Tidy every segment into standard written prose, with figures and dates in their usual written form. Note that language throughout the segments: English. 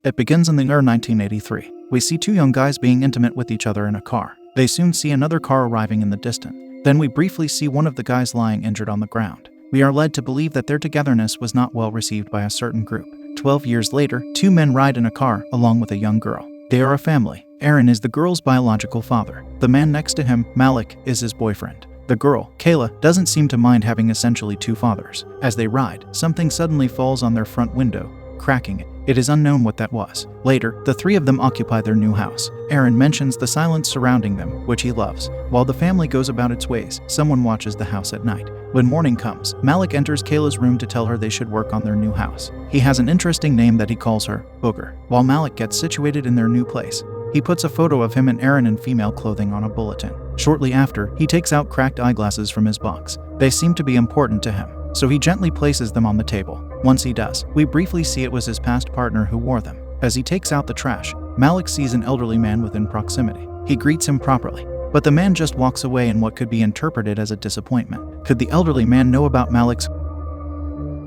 It begins in the year 1983. We see two young guys being intimate with each other in a car. They soon see another car arriving in the distance. Then we briefly see one of the guys lying injured on the ground. We are led to believe that their togetherness was not well received by a certain group. 12 years later, two men ride in a car along with a young girl. They are a family. Aaron is the girl's biological father. The man next to him, Malik, is his boyfriend. The girl, Kayla, doesn't seem to mind having essentially two fathers. As they ride, something suddenly falls on their front window, cracking it. It is unknown what that was. Later, the three of them occupy their new house. Aaron mentions the silence surrounding them, which he loves. While the family goes about its ways, someone watches the house at night. When morning comes, Malik enters Kayla's room to tell her they should work on their new house. He has an interesting name that he calls her, Booger. While Malik gets situated in their new place, he puts a photo of him and Aaron in female clothing on a bulletin. Shortly after, he takes out cracked eyeglasses from his box. They seem to be important to him, so he gently places them on the table. Once he does, we briefly see it was his past partner who wore them. As he takes out the trash, Malik sees an elderly man within proximity. He greets him properly, but the man just walks away in what could be interpreted as a disappointment. Could the elderly man know about Malik's?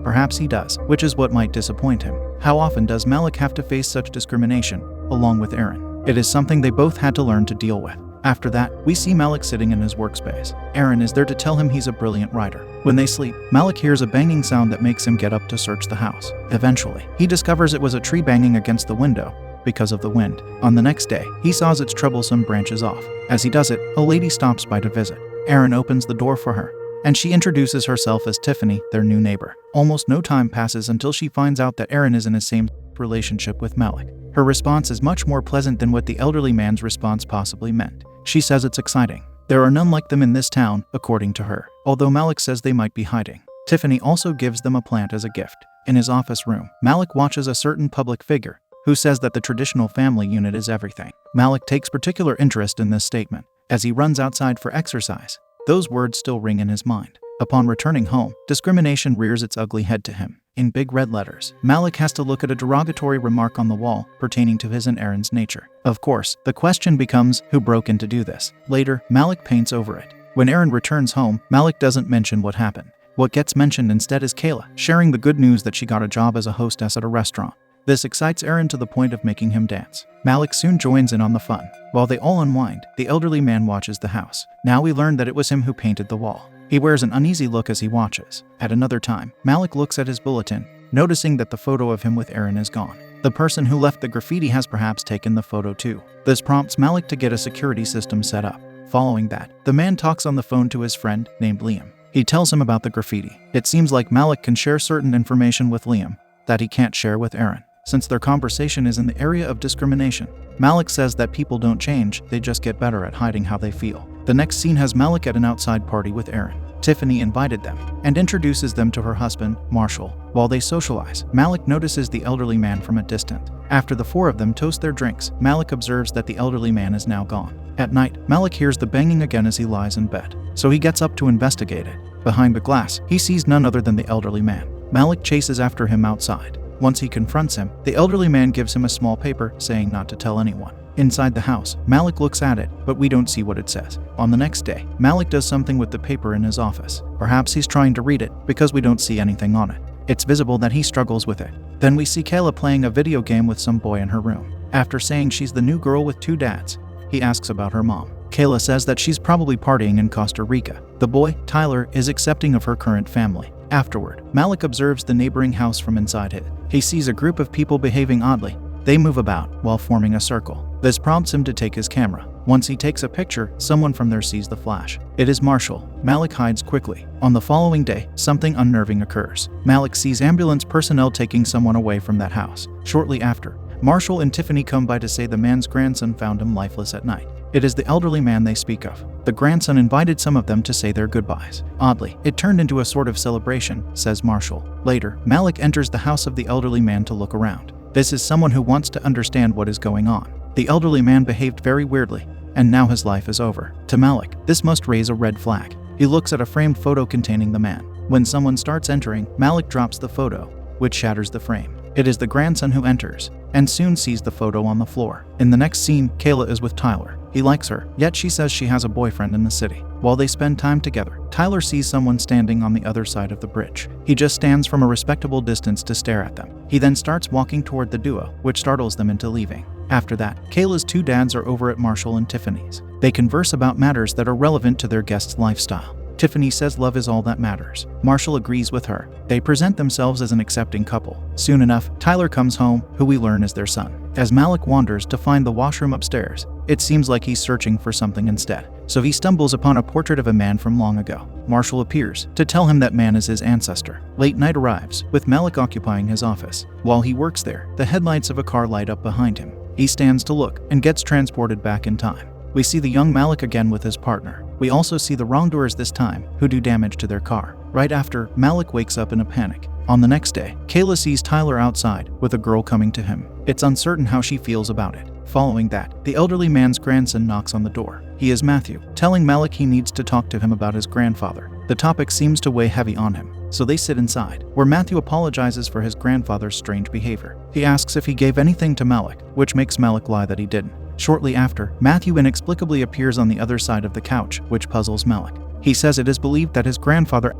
Perhaps he does, which is what might disappoint him. How often does Malik have to face such discrimination, along with Aaron? It is something they both had to learn to deal with. After that, we see Malik sitting in his workspace. Aaron is there to tell him he's a brilliant writer. When they sleep, Malik hears a banging sound that makes him get up to search the house. Eventually, he discovers it was a tree banging against the window because of the wind. On the next day, he saws its troublesome branches off. As he does it, a lady stops by to visit. Aaron opens the door for her, and she introduces herself as Tiffany, their new neighbor. Almost no time passes until she finds out that Aaron is in his same relationship with Malik. Her response is much more pleasant than what the elderly man's response possibly meant. She says it's exciting. There are none like them in this town, according to her, although Malik says they might be hiding. Tiffany also gives them a plant as a gift. In his office room, Malik watches a certain public figure who says that the traditional family unit is everything. Malik takes particular interest in this statement. As he runs outside for exercise, those words still ring in his mind. Upon returning home, discrimination rears its ugly head to him. In big red letters, Malik has to look at a derogatory remark on the wall pertaining to his and Aaron's nature. Of course, the question becomes, who broke in to do this? Later, Malik paints over it. When Aaron returns home, Malik doesn't mention what happened. What gets mentioned instead is Kayla, sharing the good news that she got a job as a hostess at a restaurant. This excites Aaron to the point of making him dance. Malik soon joins in on the fun. While they all unwind, the elderly man watches the house. Now we learn that it was him who painted the wall. He wears an uneasy look as he watches. At another time, Malik looks at his bulletin, noticing that the photo of him with Aaron is gone. The person who left the graffiti has perhaps taken the photo too. This prompts Malik to get a security system set up. Following that, the man talks on the phone to his friend, named Liam. He tells him about the graffiti. It seems like Malik can share certain information with Liam that he can't share with Aaron. Since their conversation is in the area of discrimination, Malik says that people don't change, they just get better at hiding how they feel. The next scene has Malik at an outside party with Aaron. Tiffany invited them and introduces them to her husband, Marshall. While they socialize, Malik notices the elderly man from a distance. After the four of them toast their drinks, Malik observes that the elderly man is now gone. At night, Malik hears the banging again as he lies in bed, so he gets up to investigate it. Behind the glass, he sees none other than the elderly man. Malik chases after him outside. Once he confronts him, the elderly man gives him a small paper saying not to tell anyone. Inside the house, Malik looks at it, but we don't see what it says. On the next day, Malik does something with the paper in his office. Perhaps he's trying to read it, because we don't see anything on it. It's visible that he struggles with it. Then we see Kayla playing a video game with some boy in her room. After saying she's the new girl with two dads, he asks about her mom. Kayla says that she's probably partying in Costa Rica. The boy, Tyler, is accepting of her current family. Afterward, Malik observes the neighboring house from inside it. He sees a group of people behaving oddly. They move about while forming a circle. This prompts him to take his camera. Once he takes a picture, someone from there sees the flash. It is Marshall. Malik hides quickly. On the following day, something unnerving occurs. Malik sees ambulance personnel taking someone away from that house. Shortly after, Marshall and Tiffany come by to say the man's grandson found him lifeless at night. It is the elderly man they speak of. The grandson invited some of them to say their goodbyes. Oddly, it turned into a sort of celebration, says Marshall. Later, Malik enters the house of the elderly man to look around. This is someone who wants to understand what is going on. The elderly man behaved very weirdly, and now his life is over. To Malik, this must raise a red flag. He looks at a framed photo containing the man. When someone starts entering, Malik drops the photo, which shatters the frame. It is the grandson who enters, and soon sees the photo on the floor. In the next scene, Kayla is with Tyler. He likes her, yet she says she has a boyfriend in the city. While they spend time together, Tyler sees someone standing on the other side of the bridge. He just stands from a respectable distance to stare at them. He then starts walking toward the duo, which startles them into leaving. After that, Kayla's two dads are over at Marshall and Tiffany's. They converse about matters that are relevant to their guest's lifestyle. Tiffany says love is all that matters. Marshall agrees with her. They present themselves as an accepting couple. Soon enough, Tyler comes home, who we learn is their son. As Malik wanders to find the washroom upstairs, it seems like he's searching for something instead. So he stumbles upon a portrait of a man from long ago. Marshall appears to tell him that man is his ancestor. Late night arrives, with Malik occupying his office. While he works there, the headlights of a car light up behind him. He stands to look and gets transported back in time. We see the young Malik again with his partner. We also see the wrongdoers this time, who do damage to their car. Right after, Malik wakes up in a panic. On the next day, Kayla sees Tyler outside, with a girl coming to him. It's uncertain how she feels about it. Following that, the elderly man's grandson knocks on the door. He is Matthew, telling Malik he needs to talk to him about his grandfather. The topic seems to weigh heavy on him, so they sit inside, where Matthew apologizes for his grandfather's strange behavior. He asks if he gave anything to Malik, which makes Malik lie that he didn't. Shortly after, Matthew inexplicably appears on the other side of the couch, which puzzles Malik. He says it is believed that his grandfather.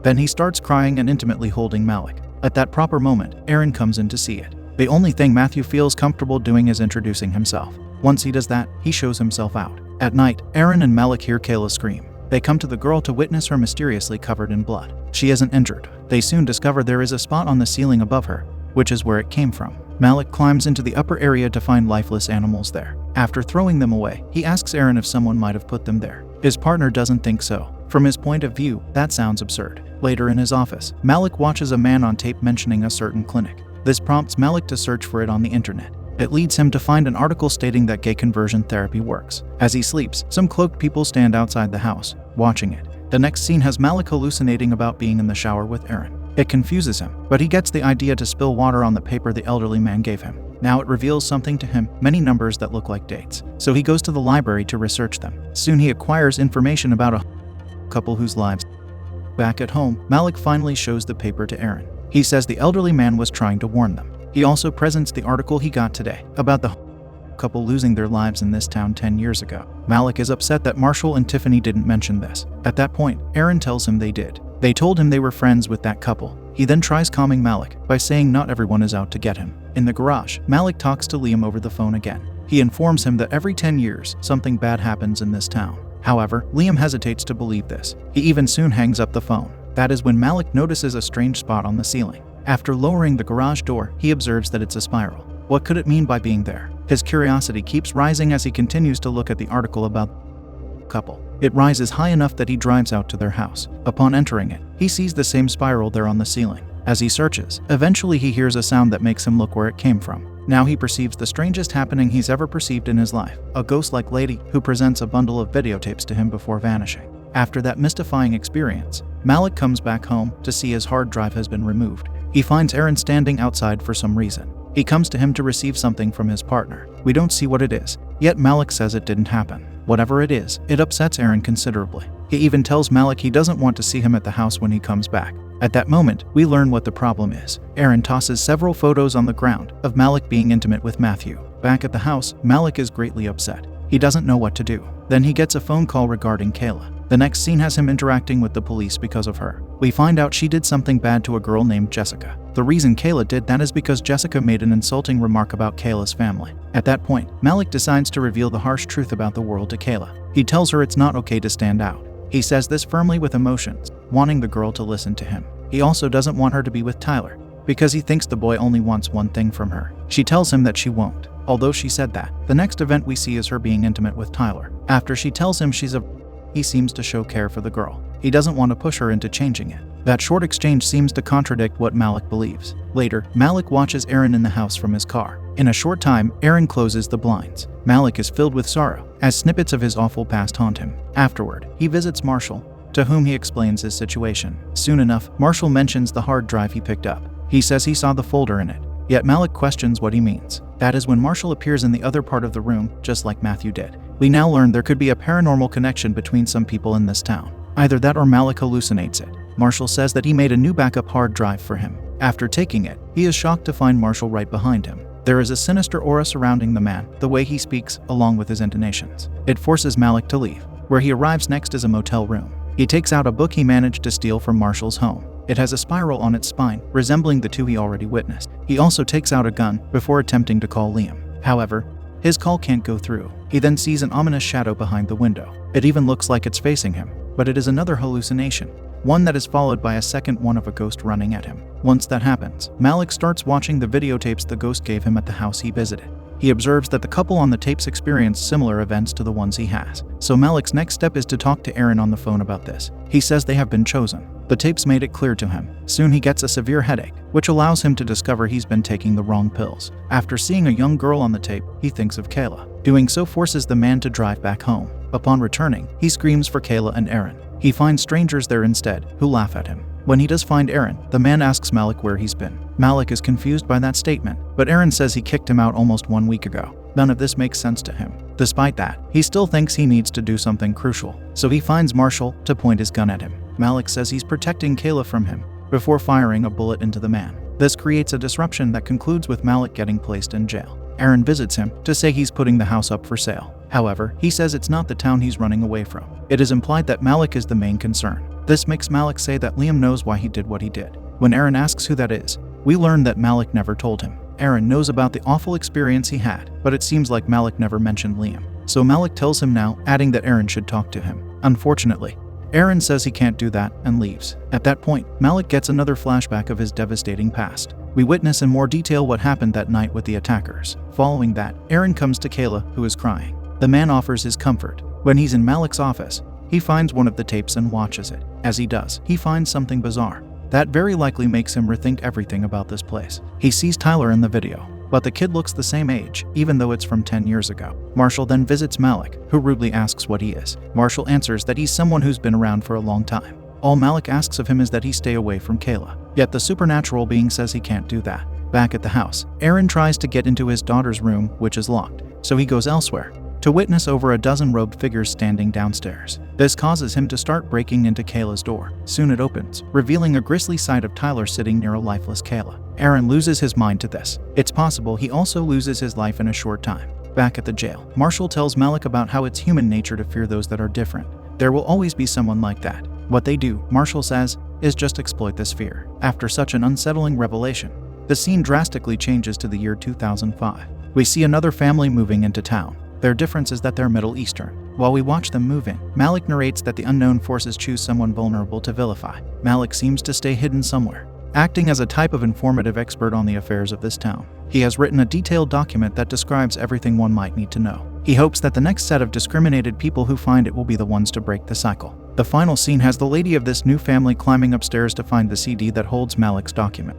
Then he starts crying and intimately holding Malik. At that proper moment, Aaron comes in to see it. The only thing Matthew feels comfortable doing is introducing himself. Once he does that, he shows himself out. At night, Aaron and Malik hear Kayla scream. They come to the girl to witness her mysteriously covered in blood. She isn't injured. They soon discover there is a spot on the ceiling above her, which is where it came from. Malik climbs into the upper area to find lifeless animals there. After throwing them away, he asks Aaron if someone might have put them there. His partner doesn't think so. From his point of view, that sounds absurd. Later in his office, Malik watches a man on tape mentioning a certain clinic. This prompts Malik to search for it on the internet. It leads him to find an article stating that gay conversion therapy works. As he sleeps, some cloaked people stand outside the house, watching it. The next scene has Malik hallucinating about being in the shower with Aaron. It confuses him, but he gets the idea to spill water on the paper the elderly man gave him. Now it reveals something to him, many numbers that look like dates. So he goes to the library to research them. Soon he acquires information about a couple whose lives. Back at home, Malik finally shows the paper to Aaron. He says the elderly man was trying to warn them. He also presents the article he got today about the couple losing their lives in this town 10 years ago. Malik is upset that Marshall and Tiffany didn't mention this. At that point, Aaron tells him they did. They told him they were friends with that couple. He then tries calming Malik by saying not everyone is out to get him. In the garage, Malik talks to Liam over the phone again. He informs him that every 10 years, something bad happens in this town. However, Liam hesitates to believe this. He even soon hangs up the phone. That is when Malik notices a strange spot on the ceiling. After lowering the garage door, he observes that it's a spiral. What could it mean by being there? His curiosity keeps rising as he continues to look at the article about the couple. It rises high enough that he drives out to their house. Upon entering it, he sees the same spiral there on the ceiling. As he searches, eventually he hears a sound that makes him look where it came from. Now he perceives the strangest happening he's ever perceived in his life, a ghost-like lady who presents a bundle of videotapes to him before vanishing. After that mystifying experience, Malik comes back home to see his hard drive has been removed. He finds Aaron standing outside for some reason. He comes to him to receive something from his partner. We don't see what it is, yet Malik says it didn't happen. Whatever it is, it upsets Aaron considerably. He even tells Malik he doesn't want to see him at the house when he comes back. At that moment, we learn what the problem is. Aaron tosses several photos on the ground of Malik being intimate with Matthew. Back at the house, Malik is greatly upset. He doesn't know what to do. Then he gets a phone call regarding Kayla. The next scene has him interacting with the police because of her. We find out she did something bad to a girl named Jessica. The reason Kayla did that is because Jessica made an insulting remark about Kayla's family. At that point, Malik decides to reveal the harsh truth about the world to Kayla. He tells her it's not okay to stand out. He says this firmly with emotions, wanting the girl to listen to him. He also doesn't want her to be with Tyler, because he thinks the boy only wants one thing from her. She tells him that she won't. Although she said that, the next event we see is her being intimate with Tyler. After she tells him he seems to show care for the girl. He doesn't want to push her into changing it. That short exchange seems to contradict what Malik believes. Later, Malik watches Aaron in the house from his car. In a short time, Aaron closes the blinds. Malik is filled with sorrow, as snippets of his awful past haunt him. Afterward, he visits Marshall, to whom he explains his situation. Soon enough, Marshall mentions the hard drive he picked up. He says he saw the folder in it, yet Malik questions what he means. That is when Marshall appears in the other part of the room, just like Matthew did. We now learn there could be a paranormal connection between some people in this town. Either that or Malik hallucinates it. Marshall says that he made a new backup hard drive for him. After taking it, he is shocked to find Marshall right behind him. There is a sinister aura surrounding the man, the way he speaks, along with his intonations. It forces Malik to leave. Where he arrives next is a motel room. He takes out a book he managed to steal from Marshall's home. It has a spiral on its spine, resembling the two he already witnessed. He also takes out a gun before attempting to call Liam. However, his call can't go through. He then sees an ominous shadow behind the window. It even looks like it's facing him, but it is another hallucination, one that is followed by a second one of a ghost running at him. Once that happens, Malik starts watching the videotapes the ghost gave him at the house he visited. He observes that the couple on the tapes experienced similar events to the ones he has. So Malik's next step is to talk to Aaron on the phone about this. He says they have been chosen. The tapes made it clear to him. Soon he gets a severe headache, which allows him to discover he's been taking the wrong pills. After seeing a young girl on the tape, he thinks of Kayla. Doing so forces the man to drive back home. Upon returning, he screams for Kayla and Aaron. He finds strangers there instead, who laugh at him. When he does find Aaron, the man asks Malik where he's been. Malik is confused by that statement, but Aaron says he kicked him out almost 1 week ago. None of this makes sense to him. Despite that, he still thinks he needs to do something crucial, so he finds Marshall to point his gun at him. Malik says he's protecting Kayla from him, before firing a bullet into the man. This creates a disruption that concludes with Malik getting placed in jail. Aaron visits him to say he's putting the house up for sale. However, he says it's not the town he's running away from. It is implied that Malik is the main concern. This makes Malik say that Liam knows why he did what he did. When Aaron asks who that is, we learn that Malik never told him. Aaron knows about the awful experience he had, but it seems like Malik never mentioned Liam. So Malik tells him now, adding that Aaron should talk to him. Unfortunately, Aaron says he can't do that and leaves. At that point, Malik gets another flashback of his devastating past. We witness in more detail what happened that night with the attackers. Following that, Aaron comes to Kayla, who is crying. The man offers his comfort. When he's in Malik's office, he finds one of the tapes and watches it. As he does, he finds something bizarre. That very likely makes him rethink everything about this place. He sees Tyler in the video, but the kid looks the same age, even though it's from 10 years ago. Marshall then visits Malik, who rudely asks what he is. Marshall answers that he's someone who's been around for a long time. All Malik asks of him is that he stay away from Kayla. Yet the supernatural being says he can't do that. Back at the house, Aaron tries to get into his daughter's room, which is locked, so he goes elsewhere to witness over a dozen robed figures standing downstairs. This causes him to start breaking into Kayla's door. Soon it opens, revealing a grisly sight of Tyler sitting near a lifeless Kayla. Aaron loses his mind to this. It's possible he also loses his life in a short time. Back at the jail, Marshall tells Malik about how it's human nature to fear those that are different. There will always be someone like that. What they do, Marshall says, is just exploit this fear. After such an unsettling revelation, the scene drastically changes to the year 2005. We see another family moving into town. Their difference is that they're Middle Eastern. While we watch them move in, Malik narrates that the unknown forces choose someone vulnerable to vilify. Malik seems to stay hidden somewhere, acting as a type of informative expert on the affairs of this town. He has written a detailed document that describes everything one might need to know. He hopes that the next set of discriminated people who find it will be the ones to break the cycle. The final scene has the lady of this new family climbing upstairs to find the CD that holds Malik's document.